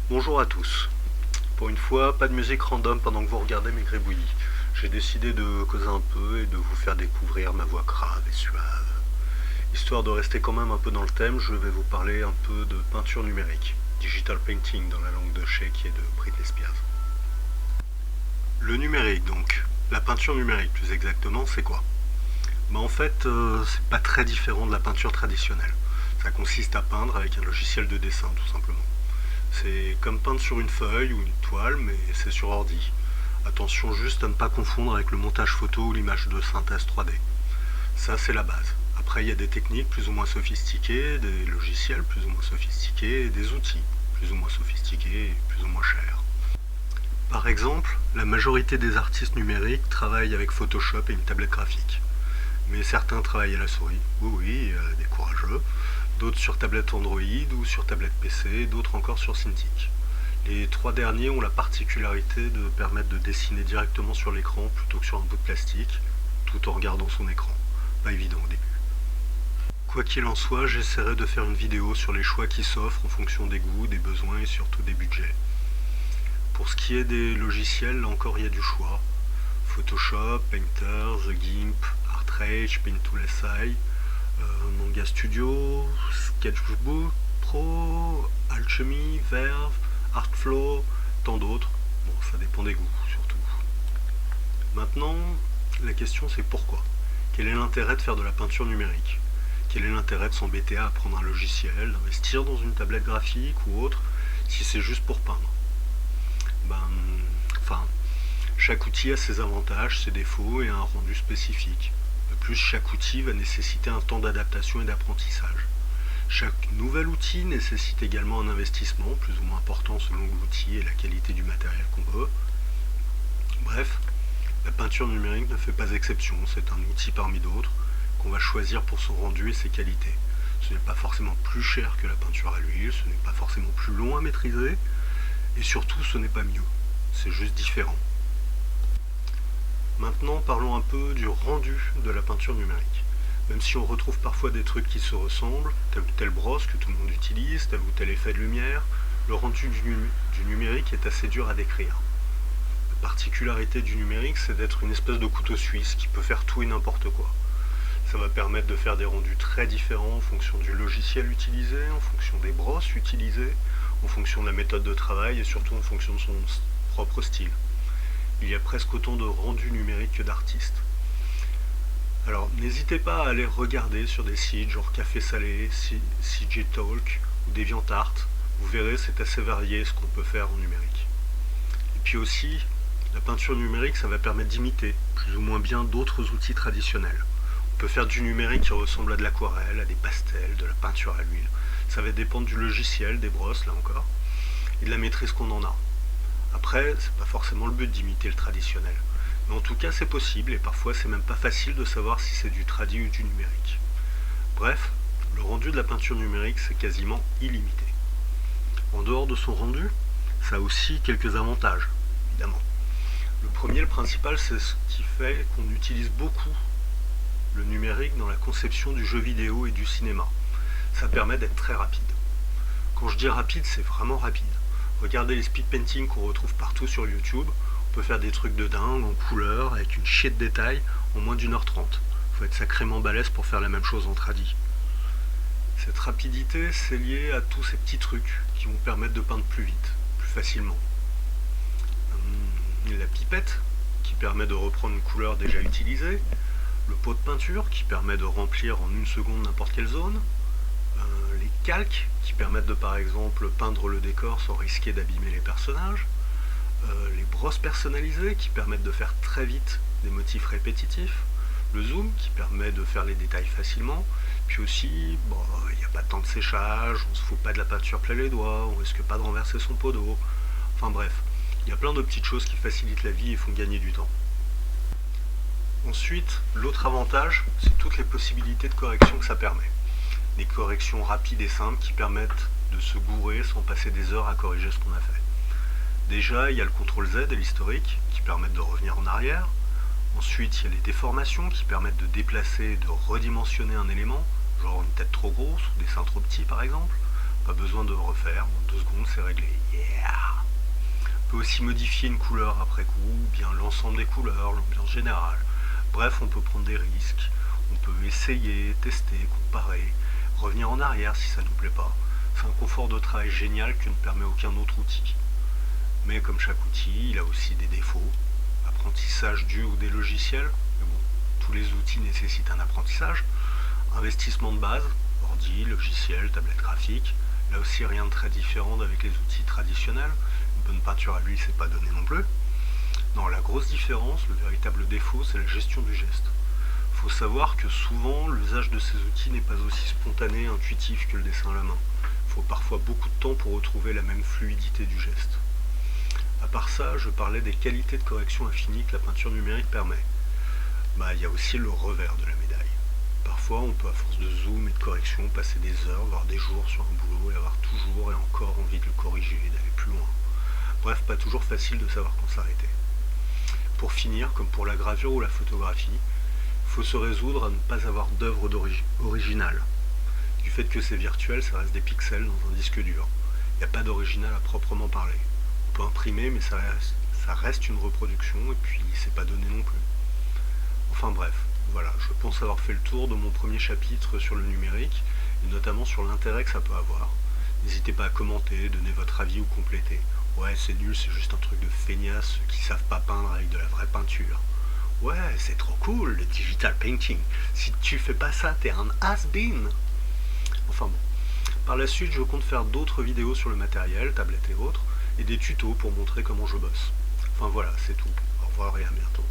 Bonjour à tous. Pour une fois, pas de musique random pendant que vous regardez mes gribouillis. J'ai décidé de causer un peu et de vous faire découvrir ma voix grave et suave. Histoire de rester quand même un peu dans le thème, je vais vous parler un peu de peinture numérique, digital painting dans la langue de Sheik et de Britney Spears. Le numérique donc, la peinture numérique plus exactement, c'est quoi? En fait, c'est pas très différent de la peinture traditionnelle. Ça consiste à peindre avec un logiciel de dessin tout simplement. C'est comme peindre sur une feuille ou une toile, mais c'est sur ordi. Attention juste à ne pas confondre avec le montage photo ou l'image de synthèse 3D. Ça, c'est la base. Après, il y a des techniques plus ou moins sophistiquées, des logiciels plus ou moins sophistiqués, et des outils plus ou moins sophistiqués et plus ou moins chers. Par exemple, la majorité des artistes numériques travaillent avec Photoshop et une tablette graphique. Mais certains travaillent à la souris, oui, des courageux, d'autres sur tablette Android ou sur tablette PC, d'autres encore sur Cintiq. Les trois derniers ont la particularité de permettre de dessiner directement sur l'écran plutôt que sur un bout de plastique, tout en regardant son écran. Pas évident au début. Quoi qu'il en soit, j'essaierai de faire une vidéo sur les choix qui s'offrent en fonction des goûts, des besoins et surtout des budgets. Pour ce qui est des logiciels, là encore il y a du choix. Photoshop, Painter, The Gimp, ArtRage, Paint2LSI, Manga Studio, Sketchbook Pro, Alchemy, Verve, Artflow, tant d'autres. Bon, ça dépend des goûts surtout. Maintenant, la question c'est pourquoi? Quel est l'intérêt de faire de la peinture numérique? Quel est l'intérêt de s'embêter à apprendre un logiciel, d'investir dans une tablette graphique ou autre, si c'est juste pour peindre? Chaque outil a ses avantages, ses défauts et un rendu spécifique. De plus, chaque outil va nécessiter un temps d'adaptation et d'apprentissage. Chaque nouvel outil nécessite également un investissement, plus ou moins important selon l'outil et la qualité du matériel qu'on veut. Bref, la peinture numérique ne fait pas exception, c'est un outil parmi d'autres qu'on va choisir pour son rendu et ses qualités. Ce n'est pas forcément plus cher que la peinture à l'huile, ce n'est pas forcément plus long à maîtriser, et surtout ce n'est pas mieux, c'est juste différent. Maintenant, parlons un peu du rendu de la peinture numérique. Même si on retrouve parfois des trucs qui se ressemblent, telle ou telle brosse que tout le monde utilise, tel ou tel effet de lumière, le rendu du numérique est assez dur à décrire. La particularité du numérique, c'est d'être une espèce de couteau suisse qui peut faire tout et n'importe quoi. Ça va permettre de faire des rendus très différents en fonction du logiciel utilisé, en fonction des brosses utilisées, en fonction de la méthode de travail et surtout en fonction de son propre style. Il y a presque autant de rendus numériques que d'artistes. Alors n'hésitez pas à aller regarder sur des sites genre Café Salé, CG Talk ou DeviantArt. Vous verrez, c'est assez varié ce qu'on peut faire en numérique. Et puis aussi, la peinture numérique, ça va permettre d'imiter plus ou moins bien d'autres outils traditionnels. On peut faire du numérique qui ressemble à de l'aquarelle, à des pastels, de la peinture à l'huile. Ça va dépendre du logiciel, des brosses là encore, et de la maîtrise qu'on en a. Après, c'est pas forcément le but d'imiter le traditionnel. Mais en tout cas, c'est possible et parfois c'est même pas facile de savoir si c'est du tradi ou du numérique. Bref, le rendu de la peinture numérique, c'est quasiment illimité. En dehors de son rendu, ça a aussi quelques avantages, évidemment. Le premier, le principal, c'est ce qui fait qu'on utilise beaucoup le numérique dans la conception du jeu vidéo et du cinéma. Ça permet d'être très rapide. Quand je dis rapide, c'est vraiment rapide. Regardez les speed painting qu'on retrouve partout sur YouTube. On peut faire des trucs de dingue en couleur, avec une chier de détails, en moins d'1h30. Faut être sacrément balèze pour faire la même chose en tradi. Cette rapidité, c'est lié à tous ces petits trucs qui vont permettre de peindre plus vite, plus facilement. La pipette, qui permet de reprendre une couleur déjà utilisée. Le pot de peinture, qui permet de remplir en une seconde n'importe quelle zone. Les calques, qui permettent de par exemple peindre le décor sans risquer d'abîmer les personnages. Les brosses personnalisées, qui permettent de faire très vite des motifs répétitifs. Le zoom, qui permet de faire les détails facilement. Puis aussi, il n'y a pas de temps de séchage, on se fout pas de la peinture plein les doigts, on risque pas de renverser son pot d'eau. Enfin bref, il y a plein de petites choses qui facilitent la vie et font gagner du temps. Ensuite, l'autre avantage, c'est toutes les possibilités de correction que ça permet. Des corrections rapides et simples qui permettent de se gourer sans passer des heures à corriger ce qu'on a fait. Déjà, il y a le CTRL Z et l'historique qui permettent de revenir en arrière. Ensuite, il y a les déformations qui permettent de déplacer et de redimensionner un élément, genre une tête trop grosse ou des seins trop petits par exemple. Pas besoin de refaire, en 2 secondes c'est réglé. Yeah! On peut aussi modifier une couleur après coup, ou bien l'ensemble des couleurs, l'ambiance générale. Bref, on peut prendre des risques, on peut essayer, tester, comparer, revenir en arrière si ça ne nous plaît pas. C'est un confort de travail génial que ne permet aucun autre outil. Mais comme chaque outil, il a aussi des défauts. Apprentissage dû ou des logiciels, mais bon, tous les outils nécessitent un apprentissage. Investissement de base, ordi, logiciel, tablette graphique. Là aussi rien de très différent d'avec les outils traditionnels. Une bonne peinture à l'huile, c'est pas donné non plus. Non, la grosse différence, le véritable défaut, c'est la gestion du geste. Faut savoir que souvent, l'usage de ces outils n'est pas aussi spontané et intuitif que le dessin à la main. Il faut parfois beaucoup de temps pour retrouver la même fluidité du geste. À part ça, je parlais des qualités de correction infinies que la peinture numérique permet. Il y a aussi le revers de la médaille. Parfois, on peut, à force de zoom et de correction, passer des heures, voire des jours sur un boulot et avoir toujours et encore envie de le corriger, d'aller plus loin. Bref, pas toujours facile de savoir quand s'arrêter. Pour finir, comme pour la gravure ou la photographie, il faut se résoudre à ne pas avoir d'œuvre originale. Du fait que c'est virtuel, ça reste des pixels dans un disque dur. Il n'y a pas d'original à proprement parler. On peut imprimer, mais ça reste une reproduction, et puis c'est pas donné non plus. Enfin bref, voilà, je pense avoir fait le tour de mon premier chapitre sur le numérique, et notamment sur l'intérêt que ça peut avoir. N'hésitez pas à commenter, donner votre avis ou compléter. Ouais, c'est nul, c'est juste un truc de feignasses qui savent pas peindre avec de la vraie peinture. Ouais, c'est trop cool, le digital painting. Si tu fais pas ça, t'es un has-been. Enfin bon. Par la suite, je compte faire d'autres vidéos sur le matériel, tablette et autres, et des tutos pour montrer comment je bosse. Enfin voilà, c'est tout. Au revoir et à bientôt.